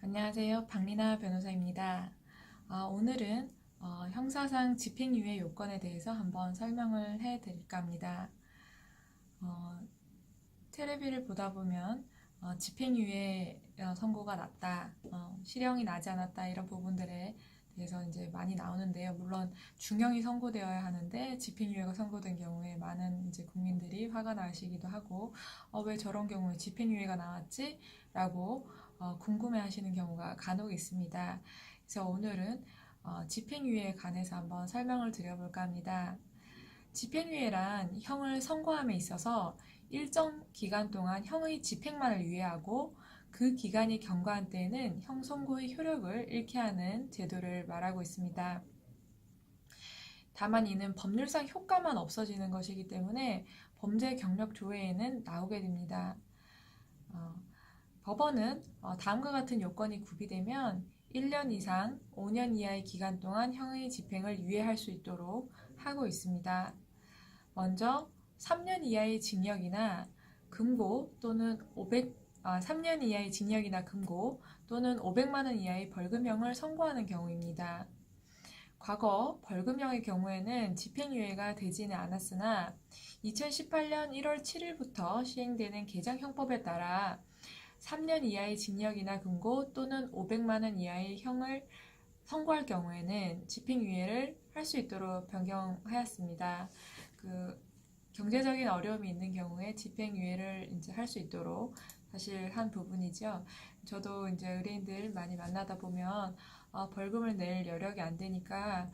안녕하세요. 박리나 변호사입니다. 오늘은 형사상 집행유예 요건에 대해서 한번 설명을 해드릴까 합니다. 어, 테레비를 보다 보면 집행유예 선고가 났다, 실형이 나지 않았다 이런 부분들에 대해서 이제 많이 나오는데요. 물론 중형이 선고되어야 하는데 집행유예가 선고된 경우에 많은 이제 국민들이 화가 나시기도 하고 왜 저런 경우에 집행유예가 나왔지? 라고 궁금해하시는 경우가 간혹 있습니다. 그래서 오늘은 집행유예에 관해서 한번 설명을 드려볼까 합니다. 집행유예란 형을 선고함에 있어서 일정 기간 동안 형의 집행만을 유예하고 그 기간이 경과한 때에는 형 선고의 효력을 잃게 하는 제도를 말하고 있습니다. 다만 이는 법률상 효과만 없어지는 것이기 때문에 범죄 경력 조회에는 나오게 됩니다. 법원은 다음과 같은 요건이 구비되면 1년 이상 5년 이하의 기간 동안 형의 집행을 유예할 수 있도록 하고 있습니다. 먼저 3년 이하의 징역이나 금고 또는 3년 이하의 징역이나 금고 또는 500만 원 이하의 벌금형을 선고하는 경우입니다. 과거 벌금형의 경우에는 집행유예가 되지는 않았으나 2018년 1월 7일부터 시행되는 개정형법에 따라 3년 이하의 징역이나 금고 또는 500만 원 이하의 형을 선고할 경우에는 집행유예를 할 수 있도록 변경하였습니다. 경제적인 어려움이 있는 경우에 집행유예를 이제 할 수 있도록 사실 한 부분이죠. 저도 이제 의뢰인들 많이 만나다 보면 벌금을 낼 여력이 안 되니까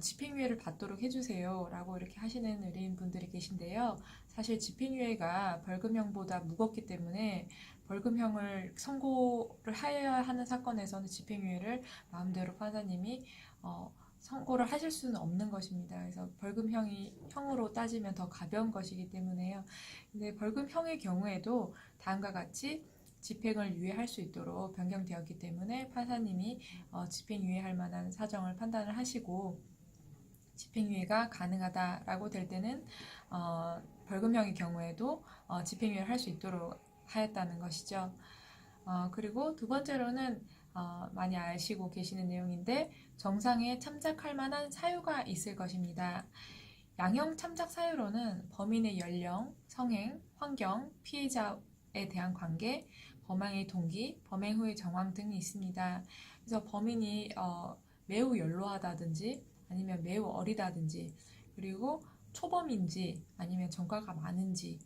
집행유예를 받도록 해주세요 라고 이렇게 하시는 의뢰인분들이 계신데요. 사실 집행유예가 벌금형보다 무겁기 때문에 벌금형을 선고를 하여야 하는 사건에서는 집행유예를 마음대로 판사님이 선고를 하실 수는 없는 것입니다. 그래서 벌금형으로 따지면 더 가벼운 것이기 때문에요. 근데 벌금형의 경우에도 다음과 같이 집행을 유예할 수 있도록 변경되었기 때문에 판사님이 집행유예할 만한 사정을 판단을 하시고 집행유예가 가능하다라고 될 때는 벌금형의 경우에도 집행유예를 할 수 있도록 하였다는 것이죠. 그리고 두 번째로는 많이 아시고 계시는 내용인데 정상에 참작할 만한 사유가 있을 것입니다. 양형 참작 사유로는 범인의 연령, 성행, 환경, 피해자에 대한 관계, 범행의 동기, 범행 후의 정황 등이 있습니다. 그래서 범인이 매우 연로하다든지 아니면 매우 어리다든지 그리고 초범인지 아니면 전과가 많은지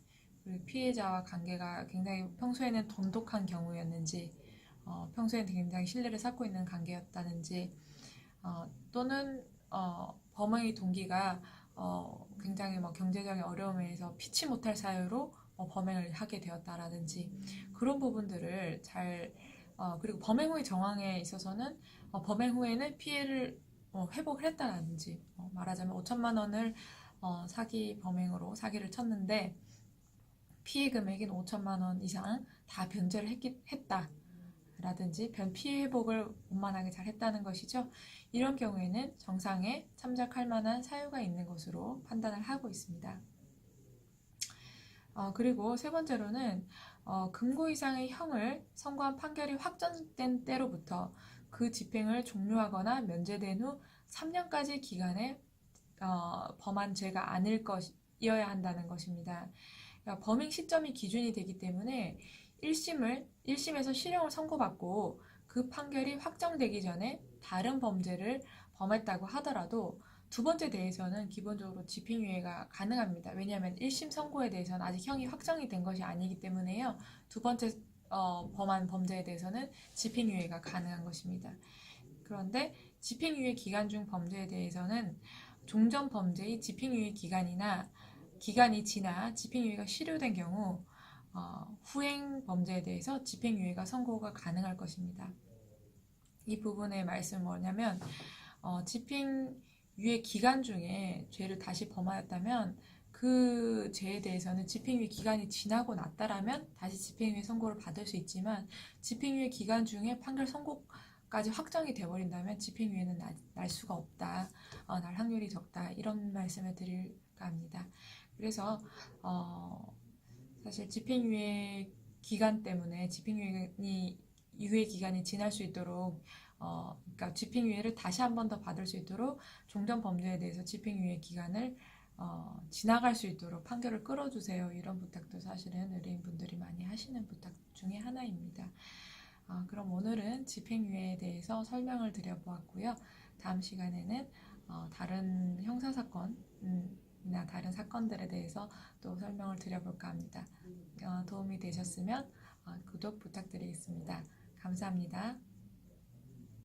그리고 피해자와 관계가 굉장히 평소에는 돈독한 경우였는지 평소에는 굉장히 신뢰를 쌓고 있는 관계였다든지 또는 범행의 동기가 굉장히 경제적인 어려움에 의해서 피치 못할 사유로 범행을 하게 되었다라든지 그런 부분들을 그리고 범행 후의 정황에 있어서는 범행 후에는 피해를 회복을 했다라든지 말하자면 5천만 원을 사기 범행으로 사기를 쳤는데 피해 금액인 5천만 원 이상 다 변제를 했다. 라든지 피해 회복을 원만하게 잘 했다는 것이죠. 이런 경우에는 정상에 참작할 만한 사유가 있는 것으로 판단을 하고 있습니다. 그리고 세 번째로는 금고 이상의 형을 선고한 판결이 확정된 때로부터 그 집행을 종료하거나 면제된 후 3년까지 기간에 범한 죄가 아닐 것이어야 한다는 것입니다. 그러니까 범행 시점이 기준이 되기 때문에 1심에서 실형을 선고받고 그 판결이 확정되기 전에 다른 범죄를 범했다고 하더라도 두 번째 대해서는 기본적으로 집행유예가 가능합니다. 왜냐하면 1심 선고에 대해서는 아직 형이 확정이 된 것이 아니기 때문에요. 두 번째 범한 범죄에 대해서는 집행유예가 가능한 것입니다. 그런데 집행유예 기간 중 범죄에 대해서는 종전 범죄의 집행유예 기간이 지나 집행유예가 실효된 경우 후행 범죄에 대해서 집행유예가 선고가 가능할 것입니다. 이 부분의 말씀은 뭐냐면 집행유예 기간 중에 죄를 다시 범하였다면 그 죄에 대해서는 집행유예 기간이 지나고 났다라면 다시 집행유예 선고를 받을 수 있지만 집행유예 기간 중에 판결 선고까지 확정이 되어버린다면 집행유예는 날 수가 없다. 날 확률이 적다. 이런 말씀을 드릴까 합니다. 그래서 사실 집행유예 기간 때문에 집행유예가 유예 기간이 지날 수 있도록 그러니까 집행유예를 다시 한 번 더 받을 수 있도록 종전 범죄에 대해서 집행유예 기간을 지나갈 수 있도록 판결을 끌어주세요. 이런 부탁도 사실은 의뢰인분들이 많이 하시는 부탁 중에 하나입니다. 그럼 오늘은 집행유예에 대해서 설명을 드려보았고요. 다음 시간에는 다른 형사사건이나 다른 사건들에 대해서 또 설명을 드려볼까 합니다. 도움이 되셨으면 구독 부탁드리겠습니다. 감사합니다.